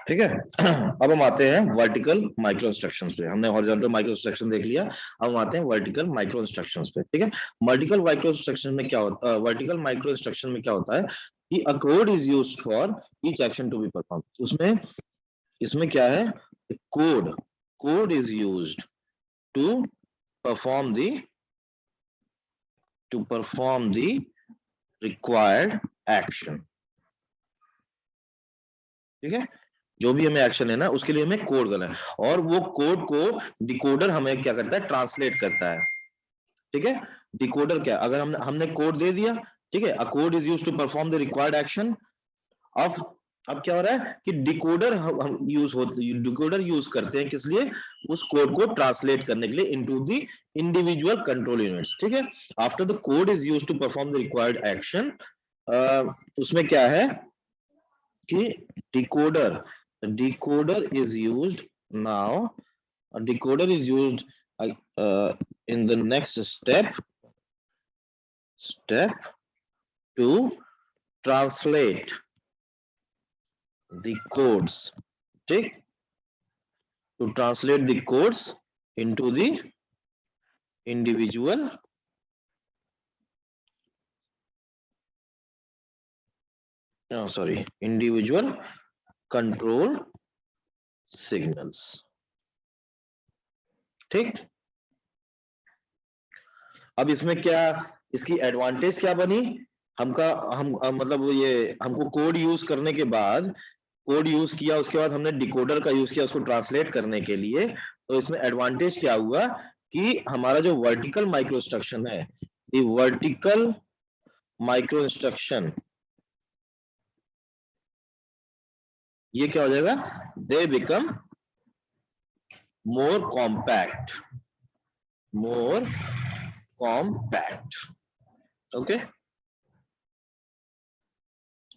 ठीक है। अब हम आते हैं वर्टिकल माइक्रो इंस्ट्रक्शंस पे। हमने हॉरिजॉन्टल माइक्रो इंस्ट्रक्शन देख लिया, अब हम आते हैं वर्टिकल माइक्रो इंस्ट्रक्शंस पे। ठीक है, वर्टिकल माइक्रो इंस्ट्रक्शन में क्या होता है, वर्टिकल माइक्रो इंस्ट्रक्शन में क्या होता है कि a code is used for each action to be perform. उसमें इसमें क्या है, code code is used to perform the required action. ठीक है, जो भी हमें एक्शन लेना है उसके लिए हमें कोड करना है, और वो कोड को डिकोडर हमें क्या करता है, ट्रांसलेट करता है। ठीक है, डिकोडर क्या, अगर हमने कोड दे दिया, ठीक है, a code is used to perform the required action. अब क्या हो रहा है कि डिकोडर डिकोडर यूज करते हैं किस लिए, उस कोड को ट्रांसलेट करने के लिए into the individual control units. ठीक है, after the code is used to perform the required action, उसमें क्या है कि decoder is used now. A decoder is used in the next step to translate the codes. ठीक, to translate the codes into the individual individual control signals. ठीक, अब इसमें क्या, इसकी एडवांटेज क्या बनी, मतलब ये हमको कोड यूज करने के बाद, कोड यूज किया उसके बाद हमने डिकोडर का यूज किया उसको ट्रांसलेट करने के लिए, तो इसमें एडवांटेज क्या हुआ कि हमारा जो वर्टिकल माइक्रो इंस्ट्रक्शन है, ये वर्टिकल माइक्रो इंस्ट्रक्शन, ये क्या हो जाएगा, they become more compact, okay,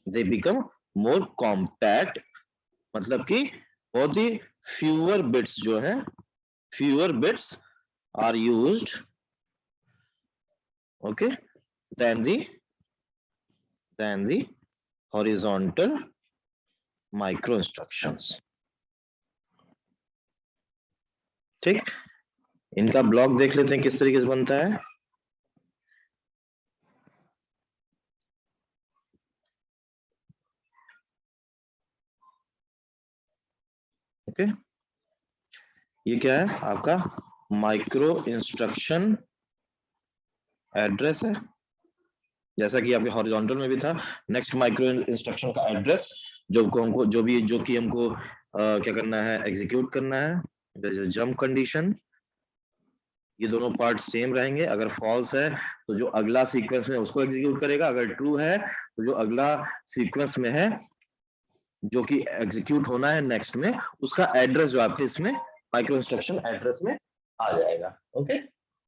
they become more compact, मतलब कि बहुत ही फ्यूअर बिट्स जो है, fewer bits are used, okay, than the horizontal micro instructions. ठीक, इनका ब्लॉक देख लेते हैं किस तरीके से बनता है। ओके, ये क्या है आपका माइक्रो इंस्ट्रक्शन एड्रेस है, जैसा कि आपके हॉरिजॉन्टल में भी था। नेक्स्ट माइक्रो इंस्ट्रक्शन का एड्रेस जो कि हमको क्या करना है, एग्जीक्यूट करना है। जंप कंडीशन, ये दोनों पार्ट सेम रहेंगे, अगर फॉल्स है तो जो अगला सीक्वेंस में उसको एग्जीक्यूट करेगा, अगर ट्रू है तो जो अगला सीक्वेंस में है जो कि एग्जीक्यूट होना है नेक्स्ट में, उसका एड्रेस जो आपके इसमें माइक्रो इंस्ट्रक्शन एड्रेस में आ जाएगा। ओके,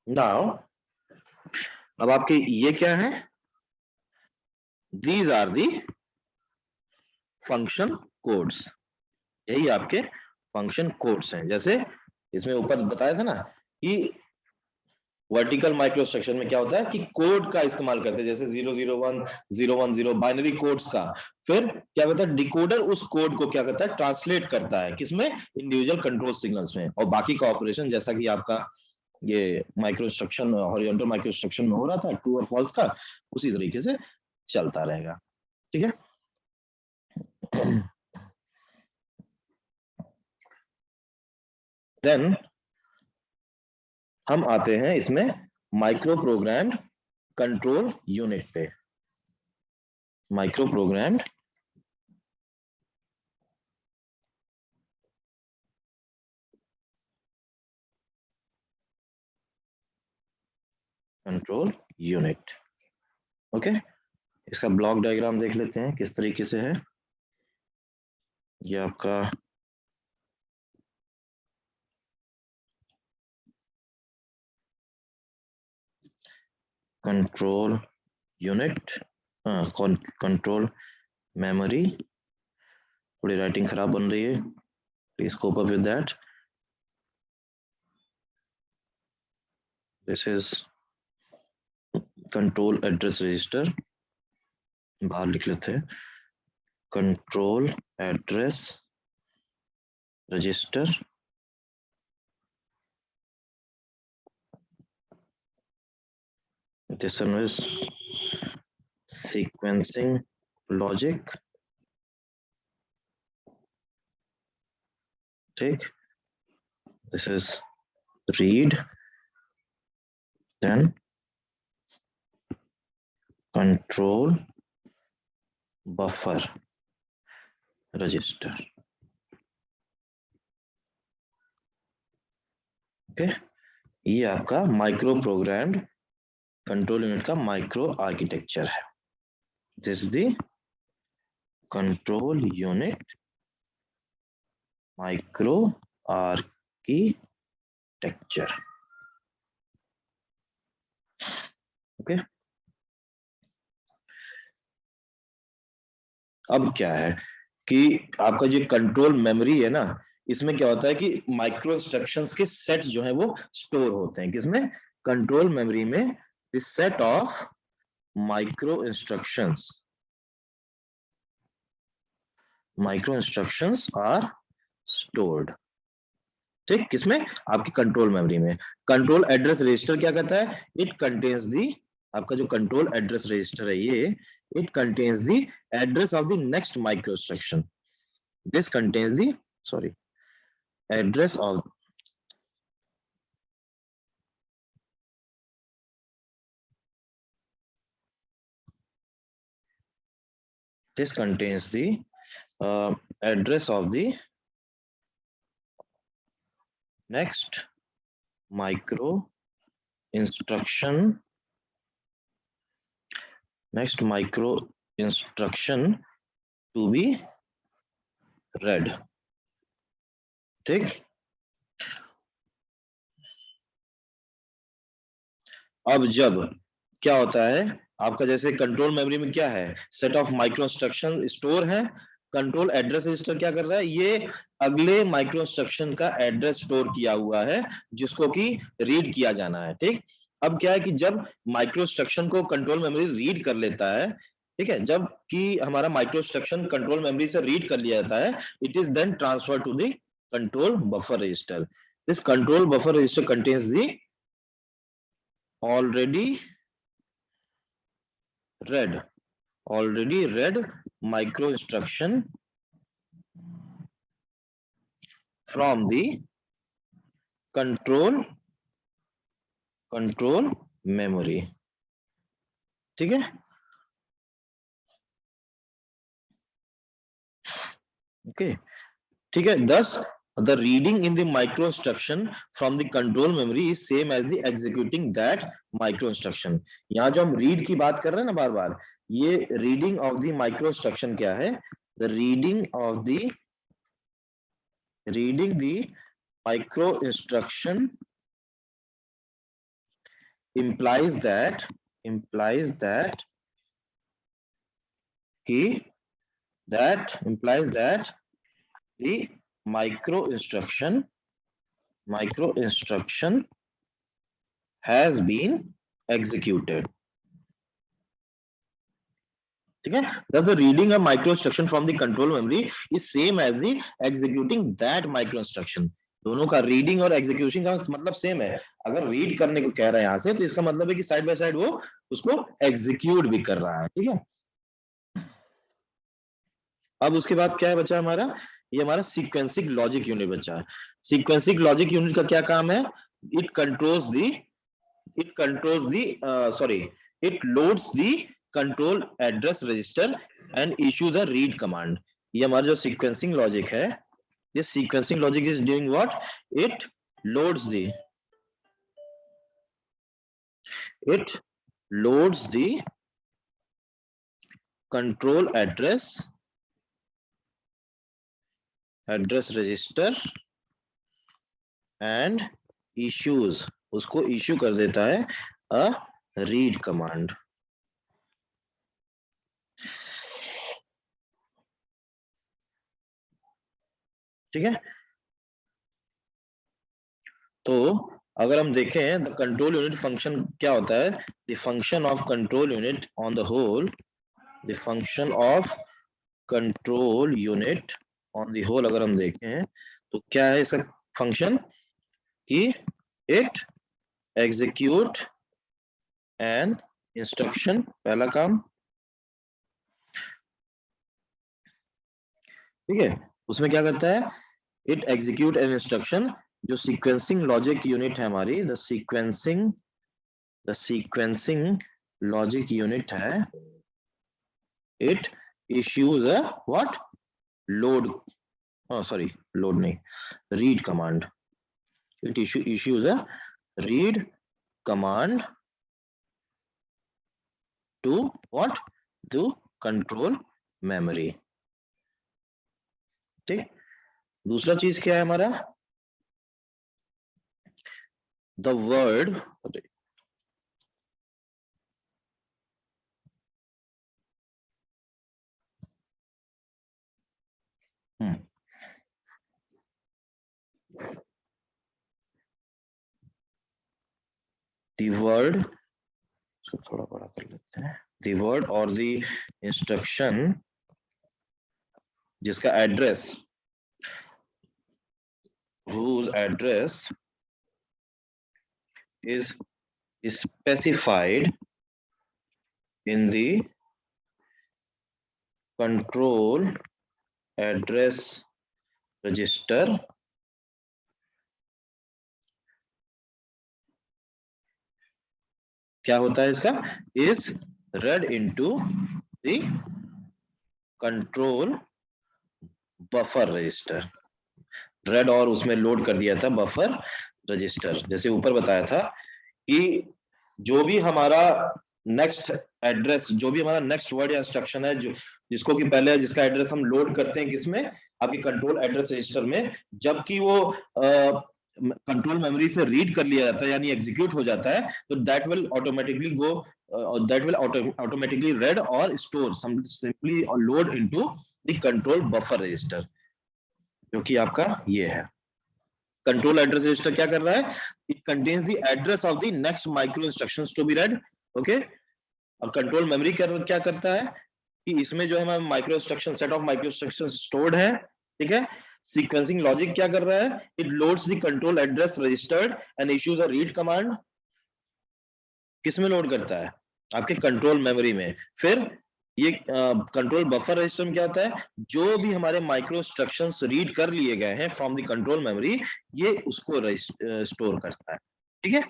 नाउ अब आपके ये क्या है, these are the function codes, यही आपके फंक्शन कोड्स हैं। जैसे इसमें ऊपर बताया था ना कि वर्टिकल माइक्रो इंस्ट्रक्शन में क्या होता है कि कोड का इस्तेमाल करते हैं, जैसे 001 010 बाइनरी कोड्स का, फिर क्या करता है डिकोडर उस कोड को क्या करता है, ट्रांसलेट करता है किसमें, इंडिविजुअल कंट्रोल सिग्नल्स में, और बाकी का ऑपरेशन जैसा कि आपका ये micro instruction horizontal micro instruction में हो रहा था, ट्रू और फॉल्स का, उसी तरीके से चलता रहेगा। ठीक है, देन हम आते हैं इसमें माइक्रो प्रोग्राम्ड कंट्रोल यूनिट पे। Micro programmed control unit, okay, इसका ब्लॉक डायग्राम देख लेते हैं किस तरीके से है। ये आपका कंट्रोल यूनिट, कंट्रोल मेमोरी, थोड़ी राइटिंग खराब बन रही है, please cope up with that. This is control address register, बाहर लिख लेते हैं, control address register, this one is sequencing logic, ठीक, this is read, then control buffer register, okay ये आपका माइक्रो प्रोग्राम्ड कंट्रोल यूनिट का माइक्रो आर्किटेक्चर है. This is the control unit micro architecture. Okay अब क्या है कि आपका जो कंट्रोल मेमोरी है ना, इसमें क्या होता है कि माइक्रो इंस्ट्रक्शंस के सेट जो है वो स्टोर होते हैं. किसमें? कंट्रोल मेमोरी में the set of micro instructions are stored. ठीक, किसमें? आपकी कंट्रोल मेमोरी में. कंट्रोल एड्रेस रजिस्टर क्या कहता है? इट कंटेन्स दी, आपका जो कंट्रोल एड्रेस रजिस्टर है ये, it contains the address of the next micro instruction. This contains the, sorry, address of this contains the address of the next micro instruction to be read. ठीक, अब जब क्या होता है आपका, जैसे कंट्रोल मेमोरी में क्या है, set of micro instruction store है. कंट्रोल एड्रेस रजिस्टर क्या कर रहा है? ये अगले माइक्रो इंस्ट्रक्शन का एड्रेस स्टोर किया हुआ है जिसको कि रीड किया जाना है. ठीक, अब क्या है कि जब माइक्रो इंस्ट्रक्शन को कंट्रोल मेमोरी रीड कर लेता है, ठीक है, जब कि हमारा माइक्रो इंस्ट्रक्शन कंट्रोल मेमोरी से रीड कर लिया जाता है, it is then transfer to the control buffer register. This control buffer register contains the already read micro instruction from the control memory. ठीक है, ओके ठीक है. thus the reading in the micro instruction from the control memory is same as the executing that micro instruction. यहाँ जो हम read की बात कर रहे हैं ना बार बार, ये reading of the micro instruction क्या है? the reading the micro instruction implies that the micro instruction has been executed. ठीक है, the reading a micro instruction from the control memory is same as the executing that micro instruction. दोनों का reading और execution का मतलब same है. अगर read करने को कह रहा है यहां से, तो इसका मतलब है कि साइड बाय साइड वो उसको एग्जीक्यूट भी कर रहा है. ठीक है, अब उसके बाद क्या है बचा हमारा? ये हमारा सीक्वेंसिंग लॉजिक यूनिट बचा है. सीक्वेंसिंग लॉजिक यूनिट का क्या काम है? It loads the control address register and issues a read command. ये हमारा जो सीक्वेंसिंग लॉजिक है, this sequencing logic is doing what? It loads the control address register and issues, उसको issue कर देता है a read command. ठीक है, तो अगर हम देखें द कंट्रोल यूनिट फंक्शन क्या होता है? The function of control unit on the whole, the function of control unit on the whole अगर हम देखें तो क्या है इसका फंक्शन कि इट एग्जीक्यूट एन इंस्ट्रक्शन, पहला काम, ठीक है। उसमें क्या करता है, इट एग्जीक्यूट एन इंस्ट्रक्शन, जो सीक्वेंसिंग लॉजिक यूनिट है हमारी, द सीक्वेंसिंग लॉजिक यूनिट है, it issues a what, load, sorry load नहीं, read command, it issues a read command to what, to control memory, ठीक। दूसरा चीज क्या है हमारा, द वर्ड, द वर्ड, इसको थोड़ा बड़ा कर लेते हैं, द वर्ड और द इंस्ट्रक्शन जिसका address, whose address is specified in the control address register, क्या होता है इसका, is read into the control buffer register, red और उसमें लोड कर दिया था बफर रजिस्टर। जैसे ऊपर बताया था कि जो भी हमारा नेक्स्ट एड्रेस, जो भी हमारा नेक्स्ट वर्ड या इंस्ट्रक्शन है, जो जिसको कि पहले जिसका एड्रेस हम लोड करते हैं किसमें, आपके कंट्रोल एड्रेस रजिस्टर में, जबकि वो कंट्रोल मेमोरी से रीड कर लिया जाता है यानी एग्जीक्यूट हो जाता है, तो that will automatically go, that will automatically read और store simply load into the control buffer register, जो कि आपका ये है। कंट्रोल एड्रेस रजिस्टर क्या कर रहा है, it contains the address of the next micro instructions to be read, okay. और कंट्रोल मेमोरी क्या करता है कि इसमें जो है हमारा micro instruction, set of micro instructions stored है, ठीक है। सीक्वेंसिंग लॉजिक क्या कर रहा है, it loads the control address registered and issues a read command, किसमें लोड करता है, आपके कंट्रोल मेमोरी में। फिर ये कंट्रोल बफर रजिस्टर में क्या होता है, जो भी हमारे माइक्रो इंस्ट्रक्शंस रीड कर लिए गए हैं फ्रॉम द कंट्रोल मेमोरी, ये उसको स्टोर करता है, ठीक है।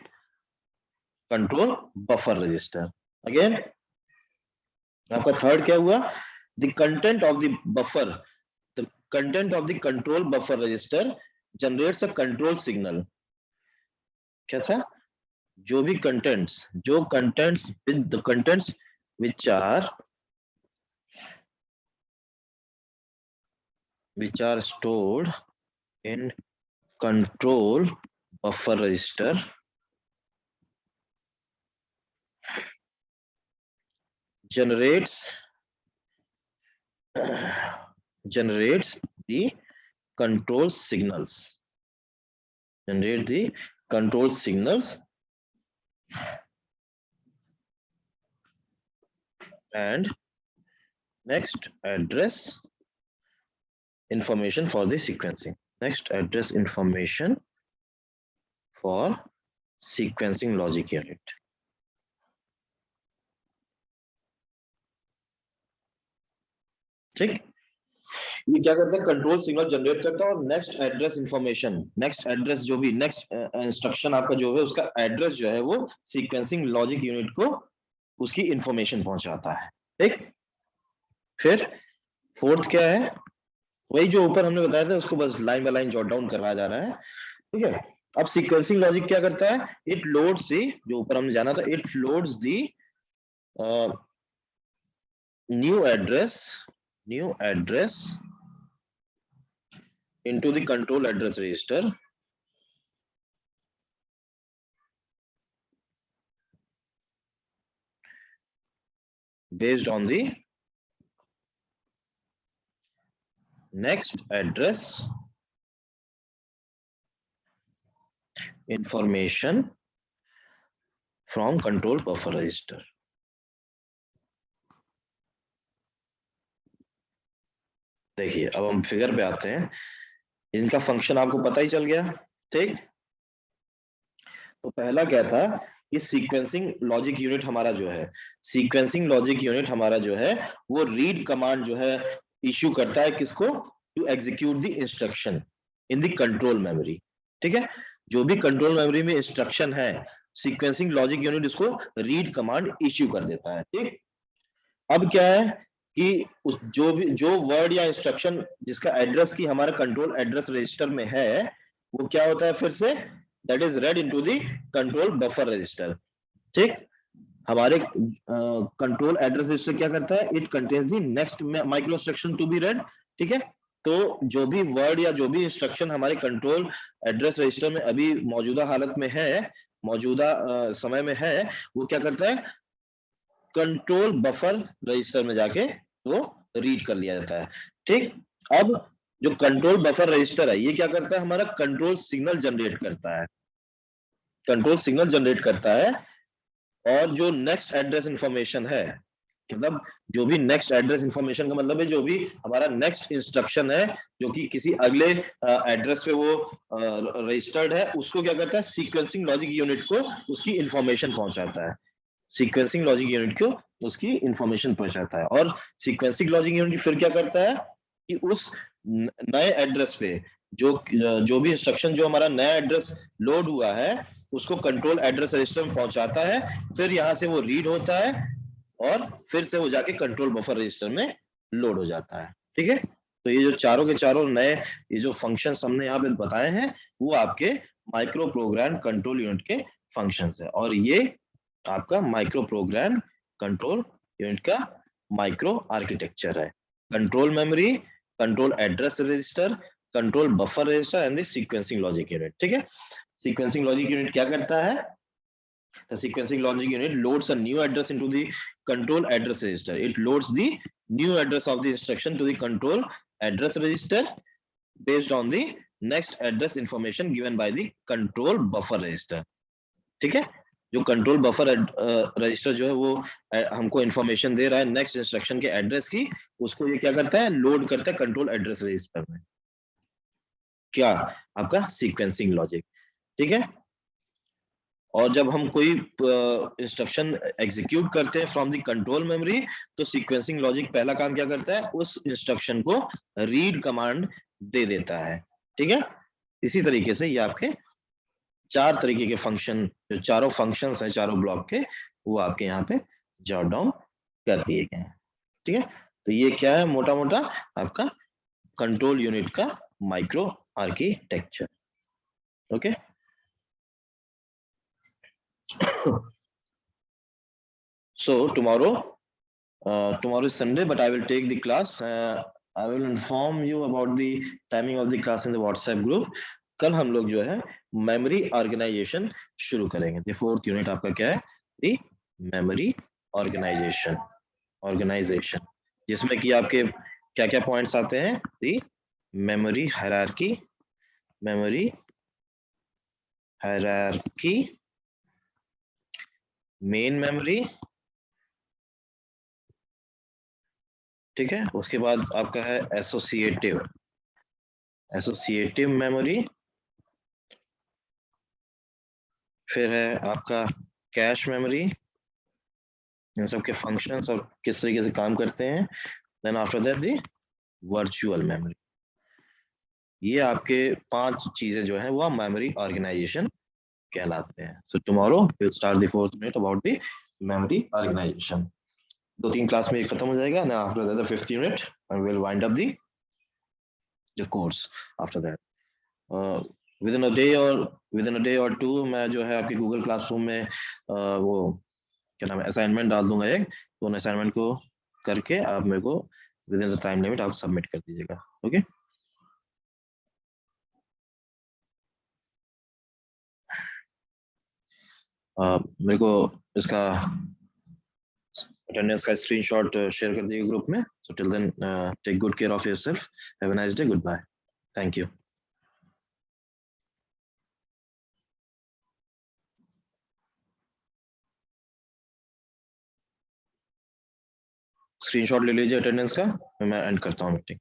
Control buffer register. अगेन आपका थर्ड क्या हुआ, the content of the buffer, the content of the control buffer register generates a control signal. क्या था, जो भी कंटेंट्स, जो contents, the contents which are stored in control buffer register generates the control signals, generate the control signals and next address information for the sequencing, next address information for sequencing logic unit, ठीक। ये क्या करता है, control signal generate करता है और next address information, next address जो भी नेक्स्ट इंस्ट्रक्शन आपका जो है उसका एड्रेस जो है वो सीक्वेंसिंग लॉजिक यूनिट को उसकी इंफॉर्मेशन पहुंचाता है, ठीक। फिर फोर्थ क्या है, वही जो ऊपर हमने बताया था उसको बस line by line jot down करवाया जा रहा है, ठीक है। अब सीक्वेंसिंग लॉजिक क्या करता है, इट लोड्स दी, जो ऊपर हमने जाना था, it loads the new address into the control address register based on the next address information from control buffer register। देखिए अब हम फिगर पे आते हैं इनका फंक्शन आपको पता ही चल गया, ठीक। तो पहला क्या था कि सीक्वेंसिंग लॉजिक यूनिट हमारा जो है, सीक्वेंसिंग लॉजिक यूनिट हमारा जो है वो रीड कमांड जो है इश्यू करता है किसको, to execute the instruction in the control memory, ठीक है। जो भी कंट्रोल मेमोरी में इंस्ट्रक्शन है, सीक्वेंसिंग लॉजिक यूनिट इसको रीड कमांड इश्यू कर देता है, ठीक। अब क्या है कि उस जो वर्ड या इंस्ट्रक्शन जिसका एड्रेस की हमारा कंट्रोल एड्रेस रजिस्टर में है, वो क्या होता है फिर से, that is read into the control buffer register, ठीक। हमारे कंट्रोल एड्रेस रजिस्टर क्या करता है, it contains the next micro instruction to be read, ठीक है। तो जो भी वर्ड या जो भी इंस्ट्रक्शन हमारे कंट्रोल एड्रेस रजिस्टर में अभी मौजूदा हालत में है, मौजूदा समय में है, वो क्या करता है, कंट्रोल बफर रजिस्टर में जाके वो रीड कर लिया जाता है, ठीक। अब जो कंट्रोल बफर रजिस्टर है, ये क्या करता है, हमारा कंट्रोल सिग्नल जनरेट करता है, कंट्रोल सिग्नल जनरेट करता है। और जो नेक्स्ट एड्रेस इंफॉर्मेशन है, मतलब जो भी नेक्स्ट एड्रेस इंफॉर्मेशन का मतलब है जो भी हमारा नेक्स्ट इंस्ट्रक्शन है जो कि किसी अगले एड्रेस पे वो रजिस्टर्ड है, उसको क्या करता है, सीक्वेंसिंग लॉजिक यूनिट को उसकी इंफॉर्मेशन पहुंचाता है, सीक्वेंसिंग लॉजिक यूनिट को उसकी इंफॉर्मेशन पहुंचाता है। और सीक्वेंसिंग लॉजिक यूनिट फिर क्या करता है कि उस नए एड्रेस पे जो जो भी इंस्ट्रक्शन जो हमारा नया एड्रेस लोड हुआ है उसको कंट्रोल एड्रेस रजिस्टर में पहुंचाता है, फिर यहां से वो रीड होता है और फिर से वो जाके कंट्रोल बफर रजिस्टर में लोड हो जाता है, ठीक है। तो ये जो चारों के चारों नए ये जो फंक्शंस हमने यहाँ पे बताए हैं वो आपके माइक्रो प्रोग्राम कंट्रोल यूनिट के फंक्शंस है, और ये आपका माइक्रो प्रोग्राम कंट्रोल यूनिट का माइक्रो आर्किटेक्चर है। Control memory, control address register, control buffer register and the sequencing logic unit, ठीक है। सीक्वेंसिंग लॉजिक यूनिट क्या करता है, the sequencing logic unit loads a new address into the control address register. It loads the new address of the instruction to the control address register based on the next address information given by the control buffer register, ठीक है। जो control buffer register जो है वो हमको information दे रहा है next instruction के एड्रेस की, उसको ये क्या करता है, लोड करता है कंट्रोल एड्रेस रजिस्टर में, क्या, आपका सीक्वेंसिंग लॉजिक, ठीक है। और जब हम कोई इंस्ट्रक्शन एग्जीक्यूट करते हैं फ्रॉम द कंट्रोल मेमोरी, तो सीक्वेंसिंग लॉजिक पहला काम क्या करता है, उस इंस्ट्रक्शन को रीड कमांड दे देता है, ठीक है। इसी तरीके से ये आपके चार तरीके के फंक्शन, जो चारों फंक्शंस हैं चारों ब्लॉक के, वो आपके यहाँ पे जॉट डाउन कर दिए गए हैं, ठीक है। तो ये क्या है, मोटा मोटा आपका कंट्रोल यूनिट का micro architecture, okay. So tomorrow is Sunday, but I will take the class. I will inform you about the timing of the class in the WhatsApp group. कल हम लोग जो है मेमोरी ऑर्गेनाइजेशन शुरू करेंगे। The fourth unit आपका क्या है, दी मेमोरी ऑर्गेनाइजेशन, ऑर्गेनाइजेशन जिसमें कि आपके क्या क्या पॉइंट्स आते हैं, दी memory hierarchy, memory hierarchy, main memory, ठीक है। उसके बाद आपका है एसोसिएटिव, एसोसिएटिव मेमोरी, फिर है आपका कैश मेमोरी, इन सब के फंक्शंस और किस तरीके से काम करते हैं। Then after that the virtual memory. ये आपके 5 चीजें जो है वो मेमोरी ऑर्गेनाइजेशन कहलाते हैं। So tomorrow we will start the fourth unit about the memory organisation. 2-3 class में ये खत्म हो जाएगा, and after that the fifth unit and we will wind up the course after that. Within a day और 2 मैं जो है आपके गूगल क्लासरूम में वो क्या नाम है असाइनमेंट डाल दूंगा एक, तो उन असाइनमेंट को करके आप मेरे को with in the time limit आप सबमिट कर दीजिएगा, ओके। मेरे को इसका अटेंडेंस का स्क्रीनशॉट शेयर कर दीजिए ग्रुप में। So till then take good care of yourself, have a nice day, goodbye, thank you. Screenshot ले लीजिए अटेंडेंस का, मैं एंड करता हूँ मीटिंग।